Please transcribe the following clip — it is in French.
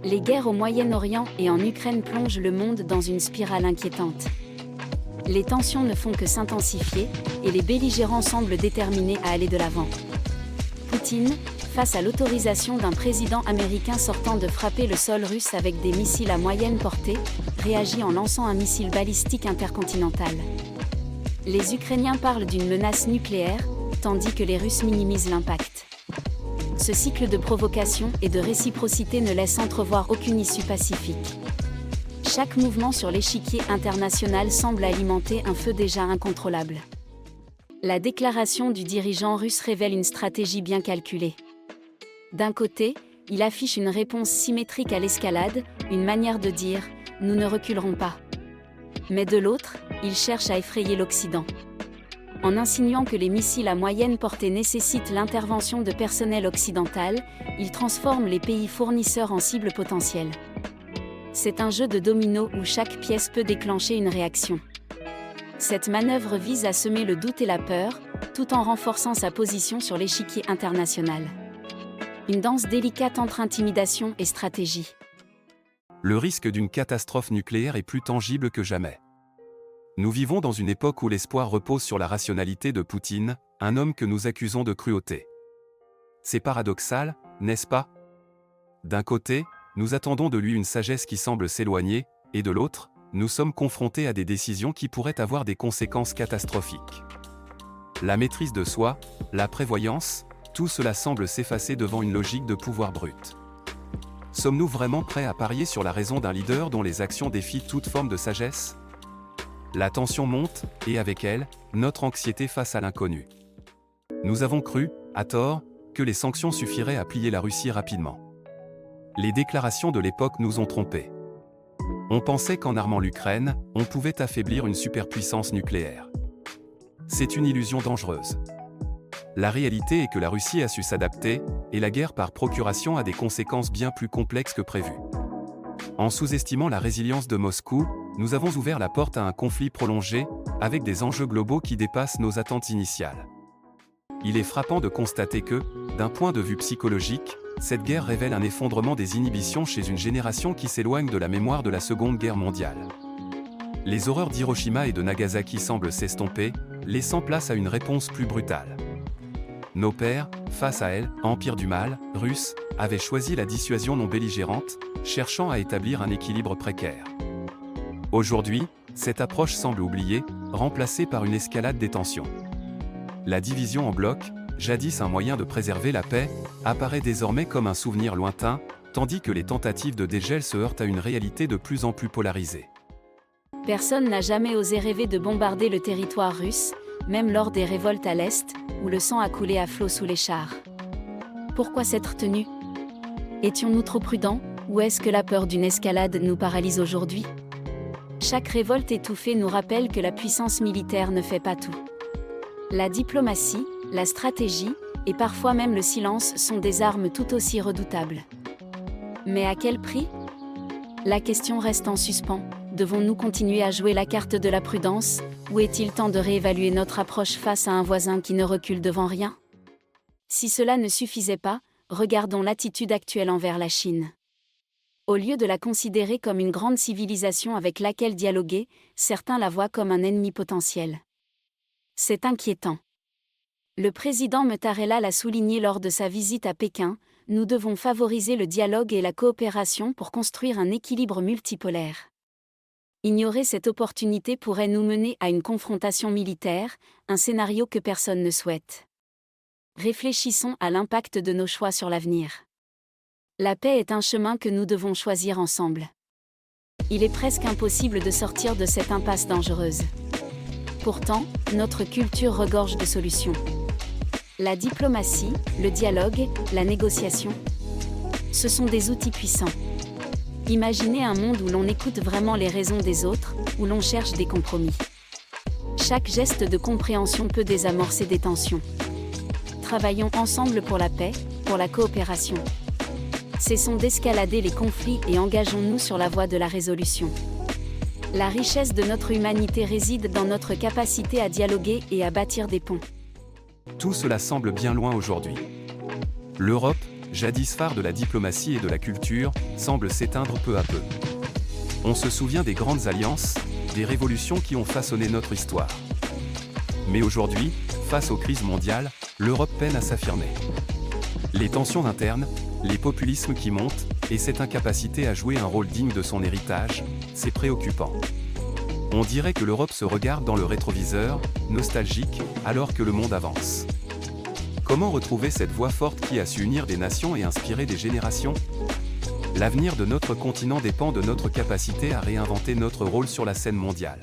Les guerres au Moyen-Orient et en Ukraine plongent le monde dans une spirale inquiétante. Les tensions ne font que s'intensifier, et les belligérants semblent déterminés à aller de l'avant. Poutine, face à l'autorisation d'un président américain sortant de frapper le sol russe avec des missiles à moyenne portée, réagit en lançant un missile balistique intercontinental. Les Ukrainiens parlent d'une menace nucléaire, tandis que les Russes minimisent l'impact. Ce cycle de provocation et de réciprocité ne laisse entrevoir aucune issue pacifique. Chaque mouvement sur l'échiquier international semble alimenter un feu déjà incontrôlable. La déclaration du dirigeant russe révèle une stratégie bien calculée. D'un côté, il affiche une réponse symétrique à l'escalade, une manière de dire « nous ne reculerons pas ». Mais de l'autre, il cherche à effrayer l'Occident. En insinuant que les missiles à moyenne portée nécessitent l'intervention de personnel occidental, il transforme les pays fournisseurs en cibles potentielles. C'est un jeu de dominos où chaque pièce peut déclencher une réaction. Cette manœuvre vise à semer le doute et la peur, tout en renforçant sa position sur l'échiquier international. Une danse délicate entre intimidation et stratégie. Le risque d'une catastrophe nucléaire est plus tangible que jamais. Nous vivons dans une époque où l'espoir repose sur la rationalité de Poutine, un homme que nous accusons de cruauté. C'est paradoxal, n'est-ce pas? D'un côté, nous attendons de lui une sagesse qui semble s'éloigner, et de l'autre, nous sommes confrontés à des décisions qui pourraient avoir des conséquences catastrophiques. La maîtrise de soi, la prévoyance, tout cela semble s'effacer devant une logique de pouvoir brut. Sommes-nous vraiment prêts à parier sur la raison d'un leader dont les actions défient toute forme de sagesse? La tension monte, et avec elle, notre anxiété face à l'inconnu. Nous avons cru, à tort, que les sanctions suffiraient à plier la Russie rapidement. Les déclarations de l'époque nous ont trompés. On pensait qu'en armant l'Ukraine, on pouvait affaiblir une superpuissance nucléaire. C'est une illusion dangereuse. La réalité est que la Russie a su s'adapter, et la guerre par procuration a des conséquences bien plus complexes que prévu. En sous-estimant la résilience de Moscou, nous avons ouvert la porte à un conflit prolongé, avec des enjeux globaux qui dépassent nos attentes initiales. Il est frappant de constater que, d'un point de vue psychologique, cette guerre révèle un effondrement des inhibitions chez une génération qui s'éloigne de la mémoire de la Seconde Guerre mondiale. Les horreurs d'Hiroshima et de Nagasaki semblent s'estomper, laissant place à une réponse plus brutale. Nos pères, face à elle, empire du mal, russe, avaient choisi la dissuasion non belligérante, cherchant à établir un équilibre précaire. Aujourd'hui, cette approche semble oubliée, remplacée par une escalade des tensions. La division en blocs, jadis un moyen de préserver la paix, apparaît désormais comme un souvenir lointain, tandis que les tentatives de dégel se heurtent à une réalité de plus en plus polarisée. Personne n'a jamais osé rêver de bombarder le territoire russe, même lors des révoltes à l'Est, où le sang a coulé à flot sous les chars. Pourquoi s'être tenu? Étions-nous trop prudents, ou est-ce que la peur d'une escalade nous paralyse aujourd'hui? Chaque révolte étouffée nous rappelle que la puissance militaire ne fait pas tout. La diplomatie, la stratégie, et parfois même le silence sont des armes tout aussi redoutables. Mais à quel prix? La question reste en suspens. Devons-nous continuer à jouer la carte de la prudence, ou est-il temps de réévaluer notre approche face à un voisin qui ne recule devant rien? Si cela ne suffisait pas, regardons l'attitude actuelle envers la Chine. Au lieu de la considérer comme une grande civilisation avec laquelle dialoguer, certains la voient comme un ennemi potentiel. C'est inquiétant. Le président Mattarella l'a souligné lors de sa visite à Pékin, nous devons favoriser le dialogue et la coopération pour construire un équilibre multipolaire. Ignorer cette opportunité pourrait nous mener à une confrontation militaire, un scénario que personne ne souhaite. Réfléchissons à l'impact de nos choix sur l'avenir. La paix est un chemin que nous devons choisir ensemble. Il est presque impossible de sortir de cette impasse dangereuse. Pourtant, notre culture regorge de solutions. La diplomatie, le dialogue, la négociation. Ce sont des outils puissants. Imaginez un monde où l'on écoute vraiment les raisons des autres, où l'on cherche des compromis. Chaque geste de compréhension peut désamorcer des tensions. Travaillons ensemble pour la paix, pour la coopération. Cessons d'escalader les conflits et engageons-nous sur la voie de la résolution. La richesse de notre humanité réside dans notre capacité à dialoguer et à bâtir des ponts. Tout cela semble bien loin aujourd'hui. L'Europe, jadis phare de la diplomatie et de la culture, semble s'éteindre peu à peu. On se souvient des grandes alliances, des révolutions qui ont façonné notre histoire. Mais aujourd'hui, face aux crises mondiales, l'Europe peine à s'affirmer. Les tensions internes, les populismes qui montent, et cette incapacité à jouer un rôle digne de son héritage, c'est préoccupant. On dirait que l'Europe se regarde dans le rétroviseur, nostalgique, alors que le monde avance. Comment retrouver cette voix forte qui a su unir des nations et inspirer des générations ? L'avenir de notre continent dépend de notre capacité à réinventer notre rôle sur la scène mondiale.